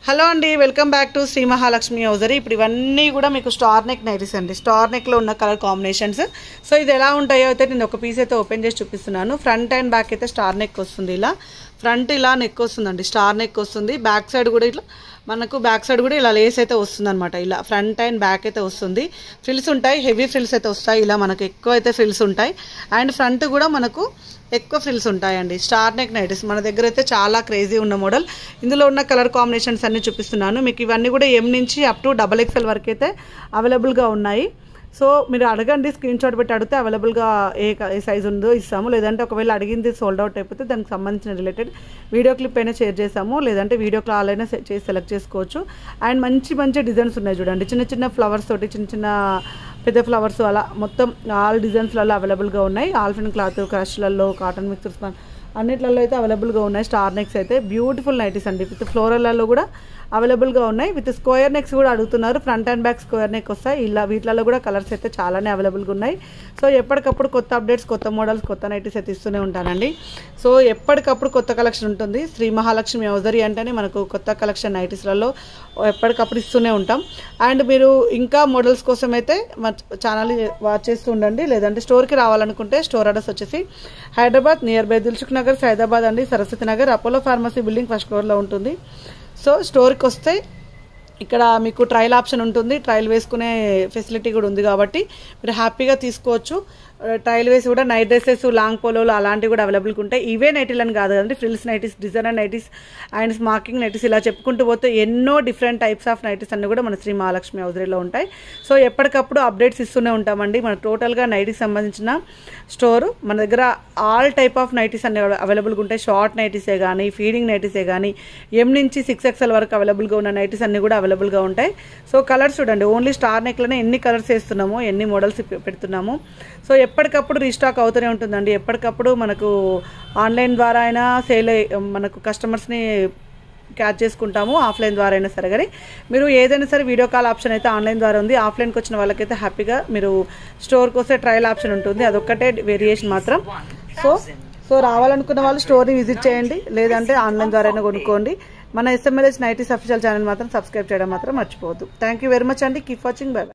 Hello అండి, welcome back to Sri Mahalakshmi Hosiery. ఇప్పుడు ఇవన్నీ కూడా మీకు స్టార్ నెక్ నైటీస్ అండి. స్టార్ నెక్లో ఉన్న కలర్ కాంబినేషన్స్. సో ఇది ఎలా ఉంటాయో అయితే నేను ఒక పీస్ అయితే ఓపెన్ చేసి చూపిస్తున్నాను. ఫ్రంట్ అండ్ బ్యాక్ అయితే స్టార్ నెక్ వస్తుంది. ఇలా ఫ్రంట్ ఇలా నెక్ వస్తుందండి, స్టార్ నెక్ వస్తుంది. బ్యాక్ సైడ్ కూడా ఇట్లా మనకు బ్యాక్ సైడ్ కూడా ఇలా లేస్ అయితే వస్తుంది అనమాట. ఇలా ఫ్రంట్ అండ్ బ్యాక్ అయితే వస్తుంది. ఫ్రిల్స్ ఉంటాయి, హెవీ ఫ్రిల్స్ అయితే వస్తాయి. ఇలా మనకు ఎక్కువ అయితే ఫ్రిల్స్ ఉంటాయి. అండ్ ఫ్రంట్ కూడా మనకు ఎక్కువ ఫ్రిల్స్ ఉంటాయండి. స్టార్ నెక్ నైటీస్ మన దగ్గర అయితే చాలా క్రేజీ ఉన్న మోడల్. ఇందులో ఉన్న కలర్ కాంబినేషన్స్ అన్ని చూపిస్తున్నాను మీకు. ఇవన్నీ కూడా ఎం నుంచి అప్ టు XXL వరకు అయితే అవైలబుల్గా ఉన్నాయి. సో మీరు అడగండి, స్క్రీన్ షాట్ పెట్టి అడిగితే అవైలబుల్గా ఏ సైజు ఉందో ఇస్తాము. లేదంటే ఒకవేళ అడిగింది సోల్డ్ అవుట్ అయిపోతే దానికి సంబంధించిన రిలేటెడ్ వీడియో క్లిప్ అయినా షేర్ చేస్తాము. లేదంటే వీడియో కాల్ అయినా చేసి సెలెక్ట్ చేసుకోవచ్చు. అండ్ మంచి మంచి డిజైన్స్ ఉన్నాయి చూడండి. చిన్న చిన్న ఫ్లవర్స్ తోటి, చిన్న చిన్న పెద్ద ఫ్లవర్స్, అలా మొత్తం ఆల్ డిజైన్స్లలో అవైలబుల్గా ఉన్నాయి. ఆల్ఫిన్ క్లాత్, క్రష్లలో, కాటన్ మిక్సర్స్ అన్నిట్లలో అయితే అవైలబుల్గా ఉన్నాయి. స్టార్ నెక్స్ అయితే బ్యూటిఫుల్ నైటీస్ అండి. విత్ ఫ్లోరల్లో కూడా అవైలబుల్గా ఉన్నాయి. విత్ స్క్వేర్ నెక్స్ కూడా అడుగుతున్నారు. Front and back square neck వస్తాయి. ఇలా వీటిలలో కూడా కలర్స్ అయితే చాలానే అవైలబుల్గా ఉన్నాయి. సో ఎప్పటికప్పుడు కొత్త అప్డేట్స్, కొత్త మోడల్స్, కొత్త నైటీస్ అయితే ఇస్తూనే ఉంటానండి. సో ఎప్పటికప్పుడు కొత్త కలెక్షన్ ఉంటుంది. శ్రీ మహాలక్ష్మి హౌజరీ అంటేనే మనకు కొత్త కలెక్షన్ నైటీస్లలో ఎప్పటికప్పుడు ఇస్తూనే ఉంటాం. అండ్ మీరు ఇంకా మోడల్స్ కోసం అయితే మా ఛానల్ వాచ్ చేస్తూ ఉండండి. లేదంటే స్టోర్కి రావాలనుకుంటే స్టోర్ అడ్రస్ వచ్చేసి హైదరాబాద్ నియర్ బై దిల్సుఖ్ నగర్, సైదాబాద్ అండి, Saraswati Nagar, Apollo pharmacy building first ఫ్లోర్లో ఉంటుంది. సో స్టోర్కి వస్తే ఇక్కడ మీకు ట్రయల్ ఆప్షన్ ఉంటుంది. ట్రయల్ వేసుకునే ఫెసిలిటీ కూడా ఉంది కాబట్టి మీరు హ్యాపీగా తీసుకోవచ్చు. ట్రయల్ వేసి కూడా నైట్ డ్రెస్సెస్, లాంగ్ పోలోలు అలాంటివి కూడా అవైలబుల్గా ఉంటాయి. ఇవే నైటీలని కాదు కదండి, frills nighties, designer nighties and smacking nighties, ఇలా చెప్పుకుంటూ పోతే ఎన్నో డిఫరెంట్ టైప్స్ ఆఫ్ నైటీస్ అన్నీ కూడా మన శ్రీ మహాలక్ష్మి హౌజరీలో ఉంటాయి. సో ఎప్పటికప్పుడు అప్డేట్స్ ఇస్తూనే ఉంటామండి. మన టోటల్గా నైటీకి సంబంధించిన స్టోరు. మన దగ్గర ఆల్ టైప్ ఆఫ్ నైటీస్ అన్ని అవైలబుల్గా ఉంటాయి. షార్ట్ నైటీసే కానీ, ఫీడింగ్ నైటీసే కానీ, ఎం నుంచి 6XL వరకు అవైలబుల్గా ఉన్న నైటీస్ అన్ని కూడా అవైలబుల్గా ఉంటాయి. సో కలర్స్ చూడండి, ఓన్లీ స్టార్ నెక్లోనే ఎన్ని కలర్స్ వేస్తున్నామో, ఎన్ని మోడల్స్ పెడుతున్నాము. సో ఎప్పటికప్పుడు రీస్టాక్ అవుతూనే ఉంటుందండి. ఎప్పటికప్పుడు మనకు ఆన్లైన్ ద్వారా అయినా సేల్, మనకు కస్టమర్స్ని క్యాచ్ చేసుకుంటాము. ఆఫ్లైన్ ద్వారా అయినా సరే, కానీ మీరు ఏదైనా సరే వీడియో కాల్ ఆప్షన్ అయితే ఆన్లైన్ ద్వారా ఉంది. ఆఫ్లైన్కి వచ్చిన వాళ్ళకైతే హ్యాపీగా మీరు స్టోర్కి వస్తే ట్రయల్ ఆప్షన్ ఉంటుంది. అదొక్కటే వేరియేషన్ మాత్రం. సో రావాలనుకున్న వాళ్ళు స్టోర్ని విజిట్ చేయండి, లేదంటే ఆన్లైన్ ద్వారా అయినా కొనుక్కోండి. మన SMLH నైటీస్ అఫీషియల్ ఛానల్ మాత్రం సబ్స్క్రైబ్ చేయడం మాత్రం మర్చిపోవద్దు. థ్యాంక్ యూ వెరీ మచ్ అండి. Keep watching. బై.